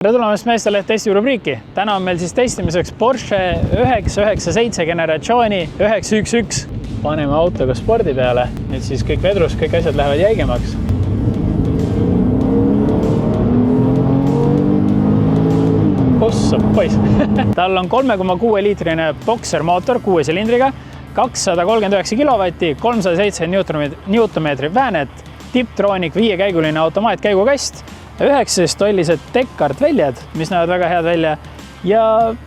Tere tulemast Meesteleht testi rubriiki. Täna on meil siis testimiseks Porsche 997 generatsiooni 911. Paneme autoga spordi peale. Nüüd siis kõik vedrus, kõik asjad lähevad jäigemaks. Ossa, pois. Tal on 3,6 liitrine Boxer mootor 6 silindriga, 239 kilovatti, 307 newtonmeetri väänet, Tiptronic 5-käiguline automaatkäigukast, 19-tollised Deckard väljad, mis näevad väga head välja ja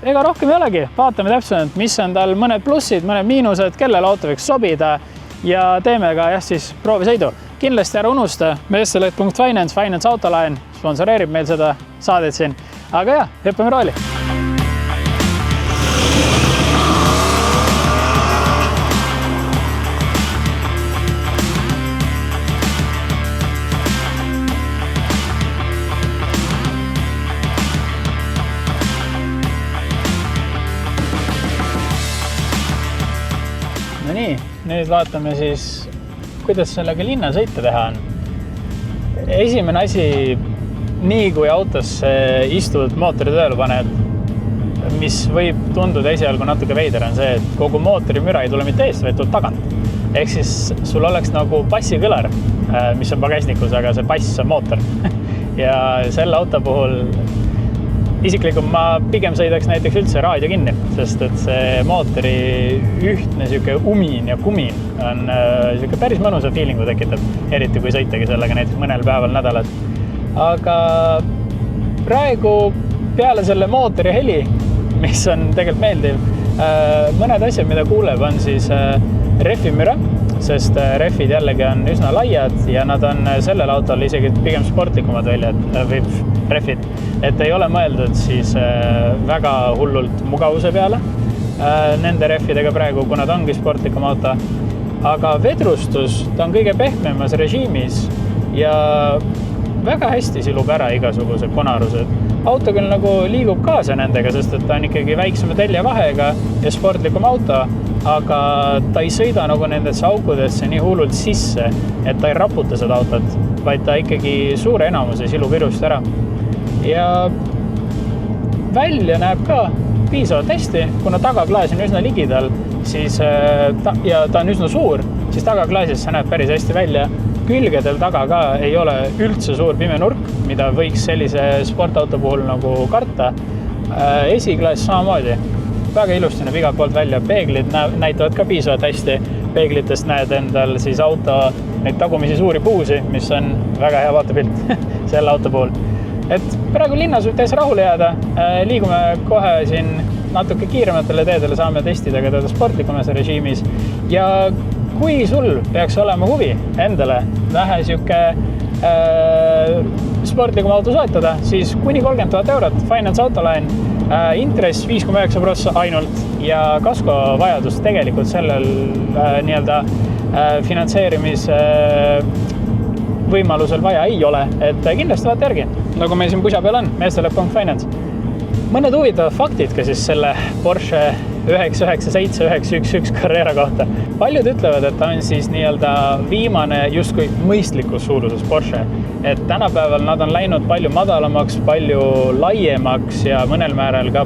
ega rohkem ei olegi. Vaatame täpselt, mis on tal mõned plussid, mõned miinused, kellele auto võiks sobida ja teeme ka siis proovisõidu. Kindlasti ära unusta, Meesteleht.finance, Finance Autoline sponsoreerib meil seda saadet siin. Aga hüppame rooli. No nii, nüüd vaatame siis, kuidas sellega linnasõite teha on. Esimene asi, nii kui autosse istuvad mootori tööle paned, mis võib tunduda esialgu natuke veider, on see, et kogu mootori müra ei tule mitte eest, vaid tuleb tagant. Ehk siis sul oleks nagu bassikõlar, mis on pagasnikus, aga see bass on mootor. Ja selle auto puhul isiklikult ma pigem sõidaks näiteks üldse raadio kinni, sest et see mootori ühtne siuke umin ja kumin on siuke päris mõnusa feelingu tekitab, eriti kui sõitagi sellega näiteks mõnel päeval nädalat. Aga praegu peale selle mootori heli, mis on tegelikult meeldiv, mõned asjad, mida kuuleb, on siis rehvimüra, sest rehvid jällegi on üsna laiad ja nad on sellel autol isegi pigem sportlikumad väljad või rehvid, et ei ole mõeldud siis väga hullult mugavuse peale nende rehvidega praegu, kuna ta ongi sportlikum auto. Aga vedrustus, ta on kõige pehmemas režiimis ja väga hästi silub ära igasugused konarused. Auto küll nagu liigub kaasa nendega, sest et ta on ikkagi väiksema teljevahega ja sportlikum auto, aga ta ei sõida nagu nendesse aukudesse nii hullult sisse, et ta ei raputa seda autot, vaid ta ikkagi suure enamuse silub ilusti ära. Ja välja näeb ka piisavalt hästi, kuna tagaklaas on üsna ligidal, siis, ja ta on üsna suur, siis tagaklaasis see näeb päris hästi välja. Külgedel taga ka ei ole üldse suur pime nurk, mida võiks sellise sportauto puhul nagu karta. Esiklaas samamoodi. Väga ilusti näeb igalt poolt välja. Peeglid näitavad ka piisavalt hästi. Peeglitest näed endal siis auto neid tagumisi suuri puusi, mis on väga hea vaatepilt selle auto puhul. Et praegu linnas võib täis rahule jääda. Liigume kohe siin natuke kiirematele teedele, saame testida ka teda sportlikumas režiimis. Ja kui sul peaks olema huvi endale vähe siuke sportlikum auto soetada, siis kuni 30 000 eurot Finance Autoline, intress 5,9% ainult ja kasko vajadust tegelikult sellel finantseerimis võimalusel vaja ei ole, et kindlasti vaata järgi, nagu meil siin pusa peal on, Meesteleht.finance. Mõned huvitavad faktid ka siis selle Porsche 997 911 Carrera kohta. Paljud ütlevad, et ta on siis viimane justkui mõistlikus suuruses Porsche. Et tänapäeval nad on läinud palju madalamaks, palju laiemaks ja mõnel määral ka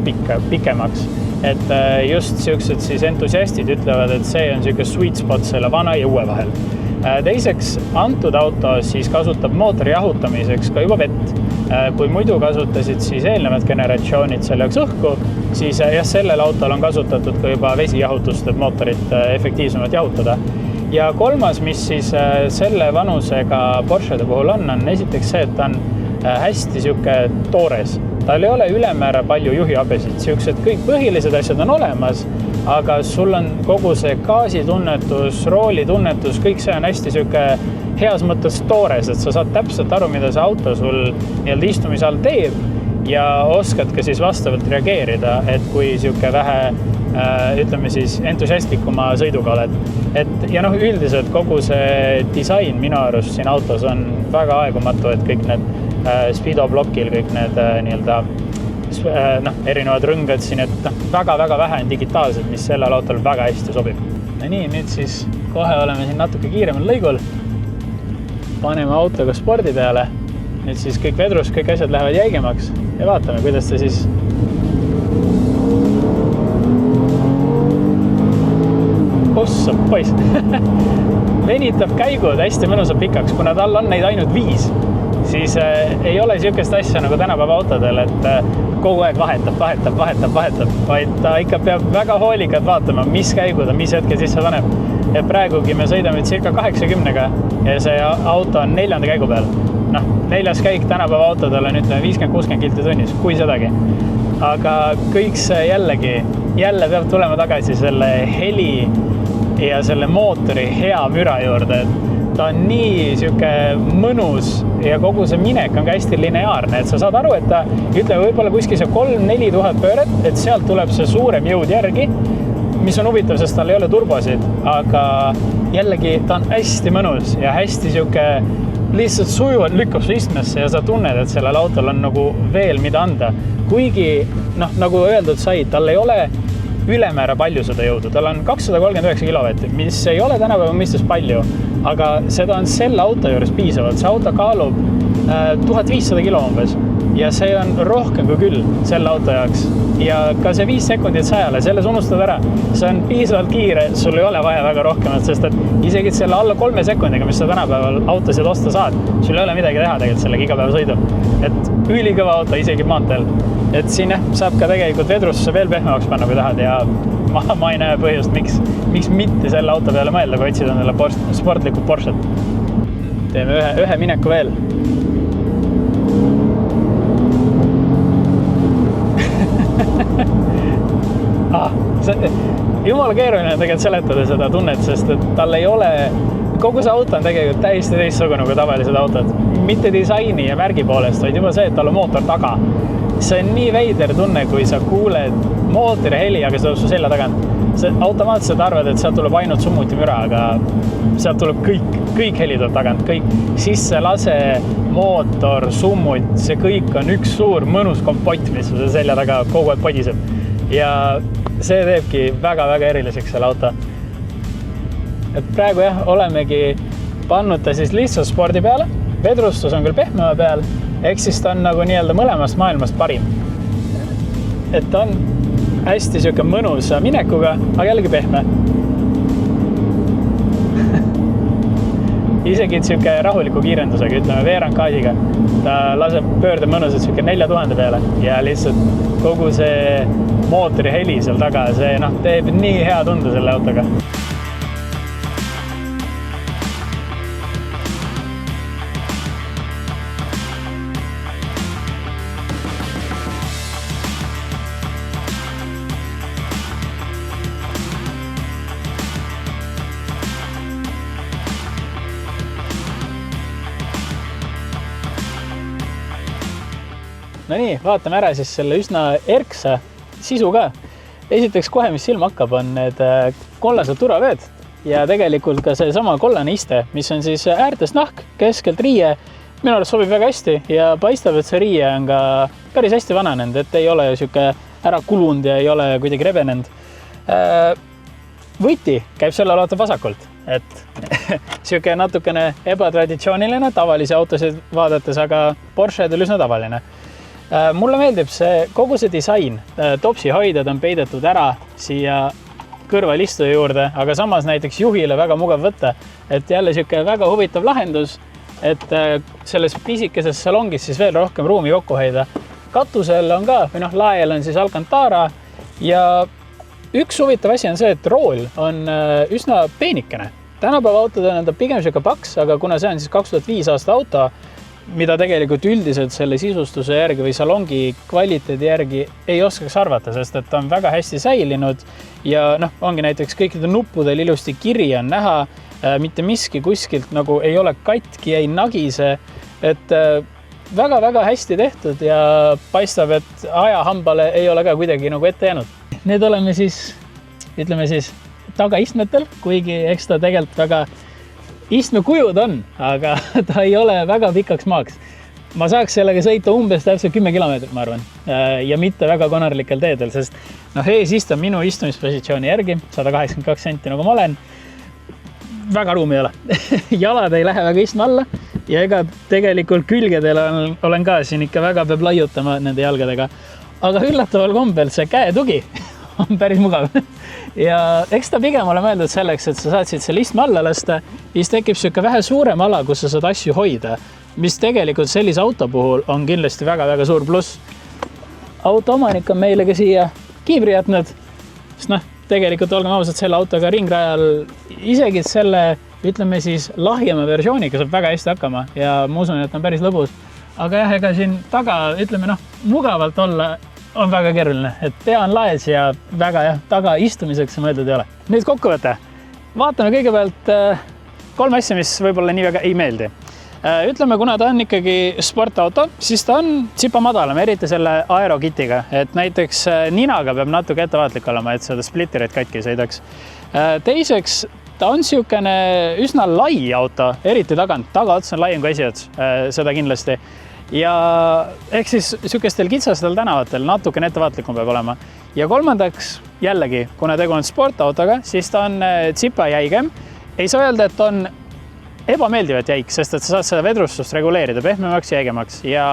pikemaks. Et just siuksed siis entusiastid ütlevad, et see on siuke sweet spot selle vana ja uue vahel. Teiseks, antud auto siis kasutab mootori jahutamiseks ka juba vett. Kui muidu kasutasid siis eelnevad generatsioonid selle jaoks õhku, siis sellel autol on kasutatud ka juba vesijahutust, et mootorit efektiivsemalt jahutada. Ja kolmas, mis siis selle vanusega Porschede puhul on esiteks see, et ta on hästi siuke toores. Tal ei ole ülemäära palju juhiabesid, siuksed kõik põhilised asjad on olemas, aga sul on kogu see gaasitunnetus, roolitunnetus, kõik see on hästi siuke heas mõttes toores, et sa saad täpselt aru, mida see auto sul istumise all teeb ja oskad ka siis vastavalt reageerida, et kui siuke vähe, ütleme siis, entusiastlikuma sõiduga oled. Ja üldiselt kogu see disain minu arust siin autos on väga aegumatu, et kõik need Speedo blokil, kõik need erinevad rõngad siin, et väga-väga vähe on digitaalsed, mis sellel autol väga hästi sobib. Ja nii, nüüd siis kohe oleme siin natuke kiiremal lõigul. Paneme autoga spordi peale nüüd siis kõik vedrus, kõik asjad lähevad jäigemaks ja vaatame, kuidas ta siis ossa poiss venitab käigud hästi mõnusalt pikaks, kuna tal on neid ainult 5, siis ei ole niisugust asja nagu tänapäeva autodel, et kogu aeg vahetab, vaid ta ikka peab väga hoolikalt vaatama, mis käigud on, mis hetke sisse paneb. Ja praegugi me sõidame circa 80-ga ja see auto on 4. käigu peal. 4. käik tänapäeva autodel on 50-60 kilti tunnis, kui sedagi. Aga kõik see jälle peab tulema tagasi selle heli ja selle mootori hea müra juurde, et ta on nii siuke mõnus ja kogu see minek on ka hästi lineaarne, et sa saad aru, et ta ütleme võib-olla kuskil see 3-4 tuhat pööret, et sealt tuleb see suurem jõud järgi, mis on huvitav, sest tal ei ole turbosid, aga jällegi ta on hästi mõnus ja hästi siuke lihtsalt sujuvalt lükkab su istmesse ja sa tunned, et sellel autol on nagu veel mida anda. Kuigi, nagu öeldud sai, tal ei ole ülemäära palju seda jõudu. Tal on 239 kilovatti, mis ei ole tänapäeva mõistes palju, aga seda on selle auto juures piisavalt. See auto kaalub 1500 kilo umbes ja see on rohkem kui küll selle auto jaoks. Ja ka see 5 sekundit 100-le, selles unustad ära. See on piisavalt kiire, sul ei ole vaja väga rohkemat, sest et isegi selle alla 3 sekundiga, mis sa tänapäeval autosid osta saad, sul ei ole midagi teha tegelikult sellega igapäevasõidu. Et ülikõva auto isegi maanteel. Et siin saab ka tegelikult vedrusse veel pehmemaks panna, kui tahad ja ma ei näe põhjust, miks mitte selle auto peale mõelda, kui otsid endale sportlikku Porschet. Teeme ühe mineku veel. Jumala keeruline on tegelikult seletada seda tunnet, sest et tal ei ole, kogu see auto on tegelikult täiesti teistsugune kui tavalised autod. Mitte disaini ja märgi poolest, vaid juba see, et tal on mootor taga. See on nii veider tunne, kui sa kuuled mootori heli, aga see tuleb su selja tagant. Sa automaatselt arvad, et sealt tuleb ainult summuti müra, aga sealt tuleb kõik heli tuleb tagant, kõik sisse lase, mootor, summut, see kõik on üks suur mõnus kompott, mis su selja taga kogu aeg podiseb. Ja see teebki väga-väga eriliseks selle auto. Et praegu olemegi pannud ta siis lihtsalt spordi peale, vedrustus on küll pehmema peal, ehk siis ta on nagu nii-öelda mõlemast maailmast parim. Et ta on hästi siuke mõnus minekuga, aga jällegi pehme. Isegi siuke rahuliku kiirendusega, ütleme veerand gaasiga. Ta laseb pöörde mõnusalt siuke 4000 peale ja lihtsalt kogu see mootori heli seal taga, see teeb nii hea tunde selle autoga. No nii, vaatame ära siis selle üsna erksa sisu ka. Esiteks kohe, mis silma hakkab, on need kollased turvavööd ja tegelikult ka see sama kollane iste, mis on siis äärtes nahk, keskelt riie. Minu arust sobib väga hästi ja paistab, et see riie on ka päris hästi vananenud, et ei ole siuke ära kulunud ja ei ole kuidagi rebenenud. Võti käib selle lauta vasakult, et siuke natukene ebatraditsiooniline, tavalisi autosid vaadates, aga Porsche on üsna tavaline. Mulle meeldib see kogu see disain, topsi hoidjad on peidetud ära siia kõrvalistuja juurde, aga samas näiteks juhile väga mugav võtta, et jälle siuke väga huvitav lahendus, et selles pisikeses salongis siis veel rohkem ruumi kokku hoida. Katusel on ka, või lael on siis Alcantara ja üks huvitav asi on see, et rool on üsna peenikene. Tänapäeva autod on pigem siuke paks, aga kuna see on siis 2005 aasta auto, mida tegelikult üldiselt selle sisustuse järgi või salongi kvaliteedi järgi ei oskaks arvata, sest et ta on väga hästi säilinud ja ongi näiteks kõikide nuppudel ilusti kiri on näha, mitte miski kuskilt nagu ei ole katki, ei nagise, et väga-väga hästi tehtud ja paistab, et ajahambale ei ole ka kuidagi nagu ette jäänud. Need oleme siis, ütleme siis, tagaistmetel, kuigi eks ta tegelikult väga istmekujud on, aga ta ei ole väga pikaks maaks. Ma saaks sellega sõita umbes täpselt 10 kilomeetrit, ma arvan, ja mitte väga konarlikel teedel, sest ees istun minu istumispositsiooni järgi, 182 senti nagu ma olen. Väga ruumi ei ole. Jalad ei lähe väga istme alla, ja ega tegelikult külgedel olen ka siin ikka väga peab laiutama nende jalgadega. Aga üllataval kombel see käetugi on päris mugav. Ja eks ta pigem ole mõeldud selleks, et sa saad selle istme alla lasta, siis tekib siuke vähe suurem ala, kus sa saad asju hoida, mis tegelikult sellise auto puhul on kindlasti väga-väga suur pluss. Auto omanik on meile ka siia kiivri jätnud, sest tegelikult olgem ausad, selle autoga ringrajal isegi selle, ütleme siis lahjema versiooniga saab väga hästi hakkama ja ma usun, et on päris lõbus. Aga jah, ega siin taga, ütleme mugavalt olla on väga keeruline, et pea on laes ja väga taga istumiseks see mõeldud ei ole. Nüüd kokkuvõte. Vaatame kõigepealt 3 asja, mis võib-olla nii väga ei meeldi. Ütleme, kuna ta on ikkagi sportauto, siis ta on tsipa madalam, eriti selle aerokitiga, et näiteks ninaga peab natuke ettevaatlik olema, et seda splitterit katki ei sõidaks. Teiseks, ta on siukene üsna lai auto, eriti tagaots on laiem kui esiots, seda kindlasti. Ja ehk siis siukestel kitsastel tänavatel natukene ettevaatlikum peab olema. Ja kolmandaks, jällegi, kuna tegu on sportautoga, siis ta on tsipa jäigem. Ei saa öelda, et on ebameeldivat jäik, sest et sa saad seda vedrustust reguleerida pehmemaks ja jäigemaks ja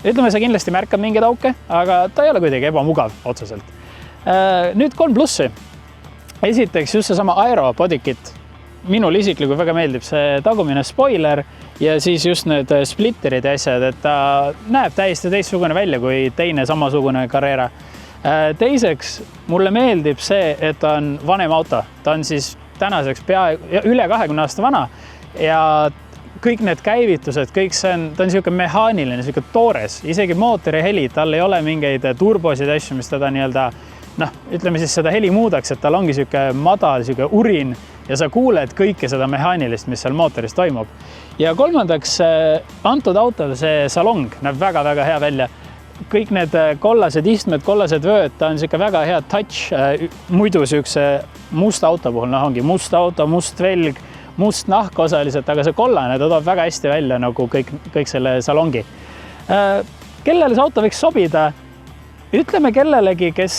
ütleme, sa kindlasti märkab mingeid auke, aga ta ei ole kuidagi ebamugav otseselt. Nüüd 3 plussi. Esiteks just seesama aero bodykit. Minul isiklikult väga meeldib see tagumine spoiler ja siis just need splitterid ja asjad, et ta näeb täiesti teistsugune välja kui teine samasugune Carrera. Teiseks, mulle meeldib see, et ta on vanem auto. Ta on siis tänaseks üle 20 aasta vana ja kõik need käivitused, kõik see on, ta on siuke mehaaniline, siuke toores, isegi mootori heli, tal ei ole mingeid turbosid asju, mis teda nii-öelda, ütleme siis seda heli muudaks, et tal ongi siuke madal, siuke urin ja sa kuuled kõike seda mehaanilist, mis seal mootoris toimub. Ja kolmandaks, antud autol see salong näeb väga-väga hea välja. Kõik need kollased istmed, kollased vööd, ta on siuke väga hea touch, muidu siukse must auto puhul, ongi must auto, must velg, must nahk osaliselt, aga see kollane, ta toob väga hästi välja nagu kõik selle salongi. Kellele see auto võiks sobida? Ütleme kellelegi, kes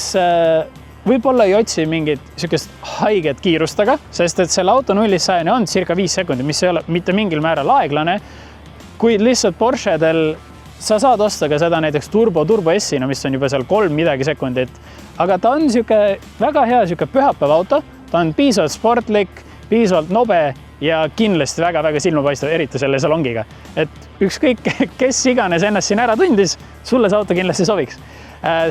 võib-olla ei otsi mingit siukest haiget kiirustaga, sest et selle auto 0-100 on circa 5 sekundit, mis ei ole mitte mingil määral aeglane, kuid lihtsalt Porschedel sa saad osta ka seda näiteks Turbo S-ina, mis on juba seal 3 midagi sekundit, aga ta on siuke väga hea siuke pühapäeva auto, ta on piisavalt sportlik, piisavalt nobe ja kindlasti väga-väga silmapaistev, eriti selle salongiga. Et ükskõik, kes iganes ennast siin ära tundis, sulle see auto kindlasti sobiks.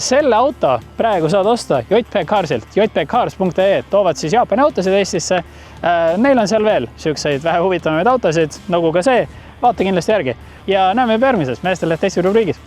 Selle auto praegu saad osta JP Carsilt, jpcars.ee, toovad siis Jaapani autosid Eestisse. Neil on seal veel siukseid vähe huvitavamaid autosid, nagu ka see, vaata kindlasti järgi. Ja näeme järgmises Meesteleht Eesti rubriigis.